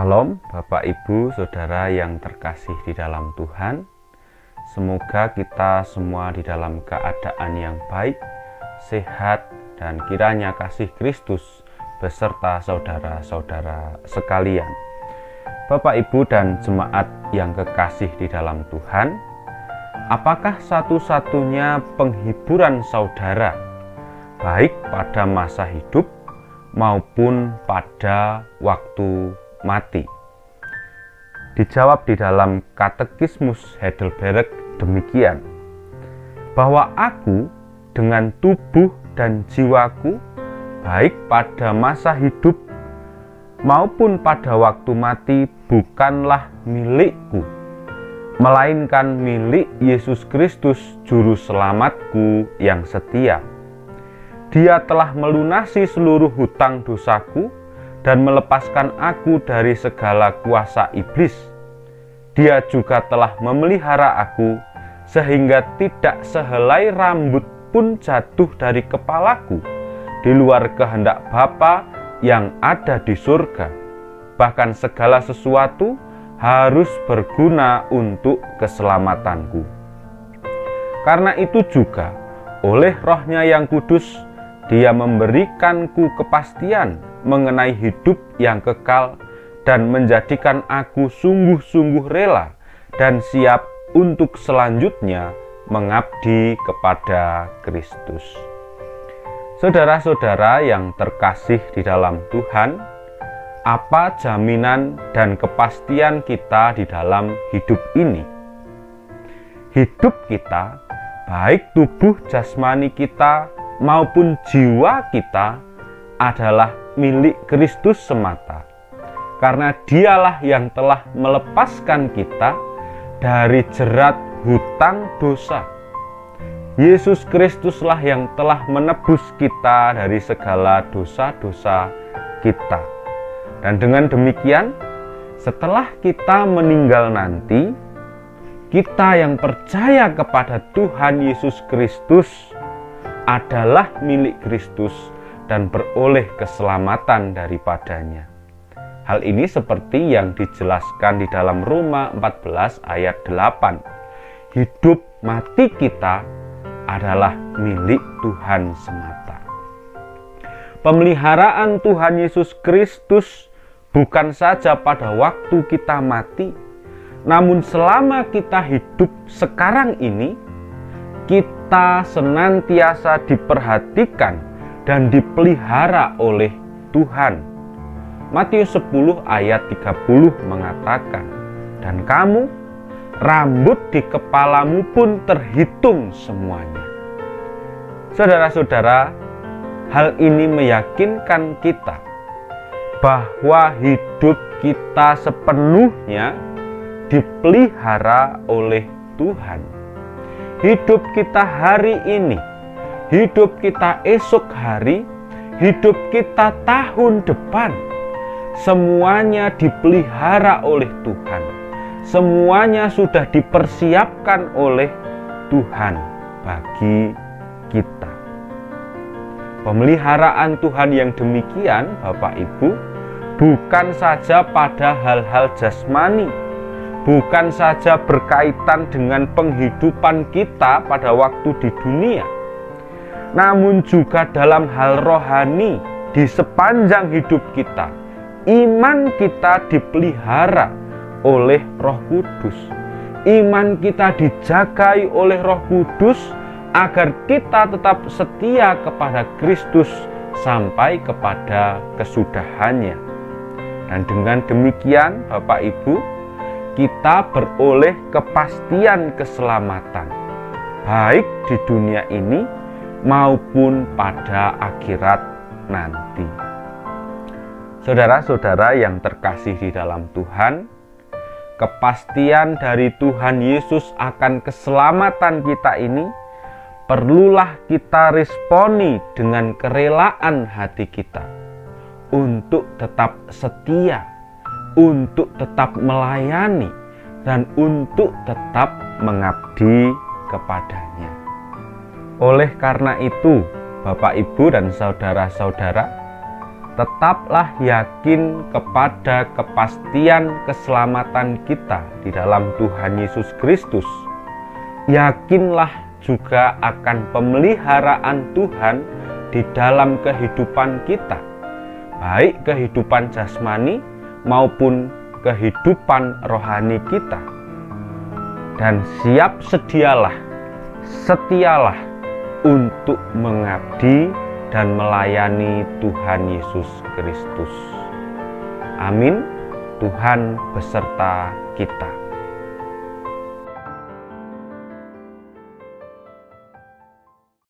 Salam Bapak Ibu Saudara yang terkasih di dalam Tuhan. Semoga kita semua di dalam keadaan yang baik, sehat, dan kiranya kasih Kristus beserta saudara-saudara sekalian. Bapak Ibu dan jemaat yang kekasih di dalam Tuhan, apakah satu-satunya penghiburan saudara baik pada masa hidup maupun pada waktu mati? Dijawab di dalam Katekismus Heidelberg demikian, bahwa aku dengan tubuh dan jiwaku baik pada masa hidup maupun pada waktu mati bukanlah milikku, melainkan milik Yesus Kristus Juru Selamatku yang setia. Dia telah melunasi seluruh hutang dosaku dan melepaskan aku dari segala kuasa iblis. Dia juga telah memelihara aku sehingga tidak sehelai rambut pun jatuh dari kepalaku di luar kehendak Bapa yang ada di surga. Bahkan segala sesuatu harus berguna untuk keselamatanku. Karena itu juga oleh Roh-Nya yang kudus Dia memberikanku kepastian mengenai hidup yang kekal dan menjadikan aku sungguh-sungguh rela dan siap untuk selanjutnya mengabdi kepada Kristus. Saudara-saudara yang terkasih di dalam Tuhan, apa jaminan dan kepastian kita di dalam hidup ini? Hidup kita, baik tubuh jasmani kita maupun jiwa kita, adalah milik Kristus semata, karena Dialah yang telah melepaskan kita dari jerat hutang dosa. Yesus Kristuslah yang telah menebus kita dari segala dosa-dosa kita. Dan dengan demikian, setelah kita meninggal nanti, kita yang percaya kepada Tuhan Yesus Kristus adalah milik Kristus dan beroleh keselamatan daripadanya. Hal ini seperti yang dijelaskan di dalam Roma 14 ayat 8. Hidup mati kita adalah milik Tuhan semata. Pemeliharaan Tuhan Yesus Kristus bukan saja pada waktu kita mati, namun selama kita hidup sekarang ini, kita senantiasa diperhatikan dan dipelihara oleh Tuhan. Matius 10 ayat 30 mengatakan, dan kamu, rambut di kepalamu pun terhitung semuanya. Saudara-saudara, hal ini meyakinkan kita bahwa hidup kita sepenuhnya dipelihara oleh Tuhan. Hidup kita hari ini, hidup kita esok hari, hidup kita tahun depan, semuanya dipelihara oleh Tuhan. Semuanya sudah dipersiapkan oleh Tuhan bagi kita. Pemeliharaan Tuhan yang demikian, Bapak Ibu, bukan saja pada hal-hal jasmani, bukan saja berkaitan dengan penghidupan kita pada waktu di dunia, namun juga dalam hal rohani di sepanjang hidup kita. Iman kita dipelihara oleh Roh Kudus. Iman kita dijagai oleh Roh Kudus agar kita tetap setia kepada Kristus sampai kepada kesudahannya. Dan dengan demikian, Bapak Ibu, kita beroleh kepastian keselamatan, baik di dunia ini maupun pada akhirat nanti. Saudara-saudara yang terkasih di dalam Tuhan, kepastian dari Tuhan Yesus akan keselamatan kita ini perlulah kita responi dengan kerelaan hati kita untuk tetap setia, untuk tetap melayani, dan untuk tetap mengabdi kepadanya. Oleh karena itu, Bapak, Ibu, dan saudara-saudara, Tetaplah yakin kepada kepastian keselamatan kita di dalam Tuhan Yesus Kristus. Yakinlah juga akan pemeliharaan Tuhan di dalam kehidupan kita, baik kehidupan jasmani maupun kehidupan rohani kita. Dan setialah untuk mengabdi dan melayani Tuhan Yesus Kristus. Amin. Tuhan beserta kita.